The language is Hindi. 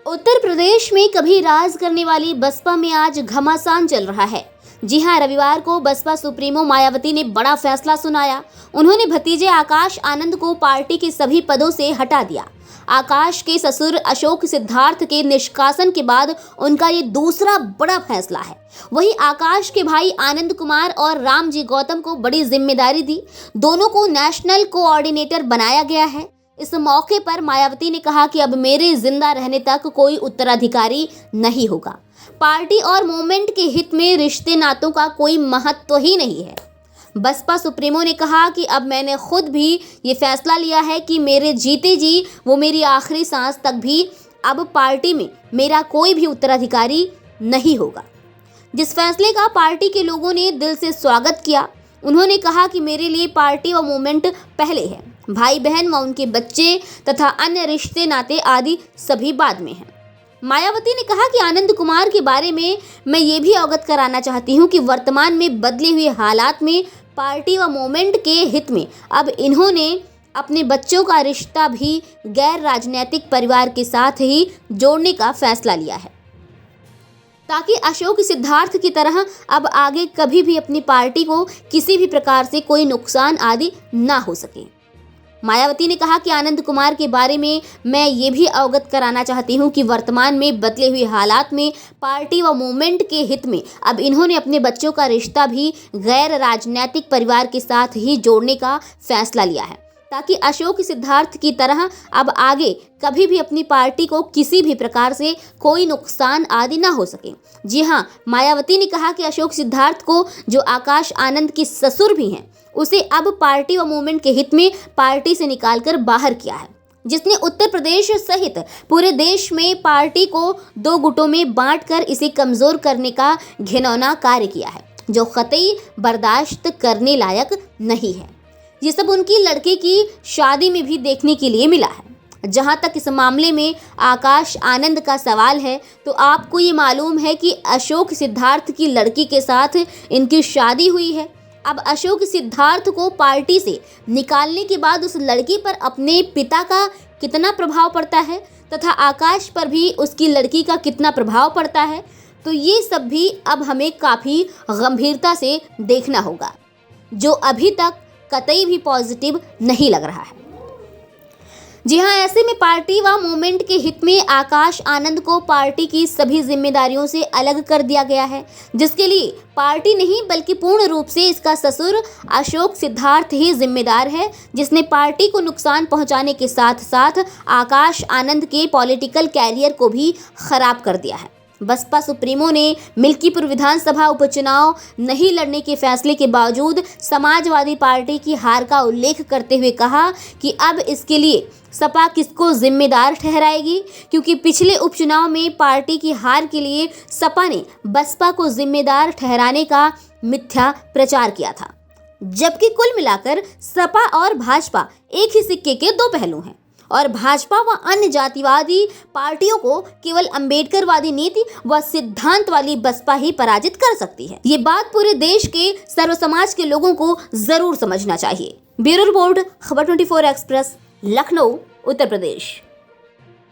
उत्तर प्रदेश में कभी राज करने वाली बसपा में आज घमासान चल रहा है। जी हां, रविवार को बसपा सुप्रीमो मायावती ने बड़ा फैसला सुनाया। उन्होंने भतीजे आकाश आनंद को पार्टी के सभी पदों से हटा दिया। आकाश के ससुर अशोक सिद्धार्थ के निष्कासन के बाद उनका ये दूसरा बड़ा फैसला है। वहीं आकाश के भाई आनंद कुमार और रामजी गौतम को बड़ी जिम्मेदारी दी। दोनों को नेशनल कोऑर्डिनेटर बनाया गया है। इस मौके पर मायावती ने कहा कि अब मेरे जिंदा रहने तक कोई उत्तराधिकारी नहीं होगा। पार्टी और मूवमेंट के हित में रिश्ते नातों का कोई महत्व ही नहीं है। बसपा सुप्रीमो ने कहा कि अब मैंने खुद भी ये फैसला लिया है कि मेरे जीते जी वो मेरी आखिरी सांस तक भी अब पार्टी में मेरा कोई भी उत्तराधिकारी नहीं होगा। जिस फैसले का पार्टी के लोगों ने दिल से स्वागत किया। उन्होंने कहा कि मेरे लिए पार्टी और मूवमेंट पहले है, भाई बहन व उनके बच्चे तथा अन्य रिश्ते नाते आदि सभी बाद में हैं। मायावती ने कहा कि आनंद कुमार के बारे में मैं ये भी अवगत कराना चाहती हूँ कि वर्तमान में बदले हुए हालात में पार्टी व मूवमेंट के हित में अब इन्होंने अपने बच्चों का रिश्ता भी गैर राजनीतिक परिवार के साथ ही जोड़ने का फैसला लिया है, ताकि अशोक सिद्धार्थ की तरह अब आगे कभी भी अपनी पार्टी को किसी भी प्रकार से कोई नुकसान आदि ना हो सके। मायावती ने कहा कि आनंद कुमार के बारे में मैं ये भी अवगत कराना चाहती हूँ कि वर्तमान में बदले हुए हालात में पार्टी व मूवमेंट के हित में अब इन्होंने अपने बच्चों का रिश्ता भी गैर राजनीतिक परिवार के साथ ही जोड़ने का फैसला लिया है, ताकि अशोक सिद्धार्थ की तरह अब आगे कभी भी अपनी पार्टी को किसी भी प्रकार से कोई नुकसान आदि ना हो सके। जी हाँ, मायावती ने कहा कि अशोक सिद्धार्थ को, जो आकाश आनंद की ससुर भी हैं, उसे अब पार्टी व मूवमेंट के हित में पार्टी से निकालकर बाहर किया है, जिसने उत्तर प्रदेश सहित पूरे देश में पार्टी को दो गुटों में बांटकर इसे कमजोर करने का घिनौना कार्य किया है, जो कतई बर्दाश्त करने लायक नहीं है। ये सब उनकी लड़के की शादी में भी देखने के लिए मिला है। जहां तक इस मामले में आकाश आनंद का सवाल है, तो आपको ये मालूम है कि अशोक सिद्धार्थ की लड़की के साथ इनकी शादी हुई है। अब अशोक सिद्धार्थ को पार्टी से निकालने के बाद उस लड़की पर अपने पिता का कितना प्रभाव पड़ता है तथा आकाश पर भी उसकी लड़की का कितना प्रभाव पड़ता है, तो ये सब भी अब हमें काफ़ी गंभीरता से देखना होगा, जो अभी तक कतई भी पॉजिटिव नहीं लग रहा है। जी हाँ, ऐसे में पार्टी व मूवमेंट के हित में आकाश आनंद को पार्टी की सभी जिम्मेदारियों से अलग कर दिया गया है, जिसके लिए पार्टी नहीं बल्कि पूर्ण रूप से इसका ससुर अशोक सिद्धार्थ ही जिम्मेदार है, जिसने पार्टी को नुकसान पहुंचाने के साथ साथ आकाश आनंद के पॉलिटिकल कैरियर को भी खराब कर दिया है। बसपा सुप्रीमो ने मिल्कीपुर विधानसभा उपचुनाव नहीं लड़ने के फैसले के बावजूद समाजवादी पार्टी की हार का उल्लेख करते हुए कहा कि अब इसके लिए सपा किसको जिम्मेदार ठहराएगी, क्योंकि पिछले उपचुनाव में पार्टी की हार के लिए सपा ने बसपा को जिम्मेदार ठहराने का मिथ्या प्रचार किया था, जबकि कुल मिलाकर सपा और भाजपा एक ही सिक्के के दो पहलू हैं और भाजपा व अन्य जातिवादी पार्टियों को केवल अंबेडकरवादी नीति व सिद्धांत वाली बसपा ही पराजित कर सकती है। ये बात पूरे देश के सर्व समाज के लोगों को जरूर समझना चाहिए। ब्यूरो रिपोर्ट, खबर 24 एक्सप्रेस, लखनऊ, उत्तर प्रदेश।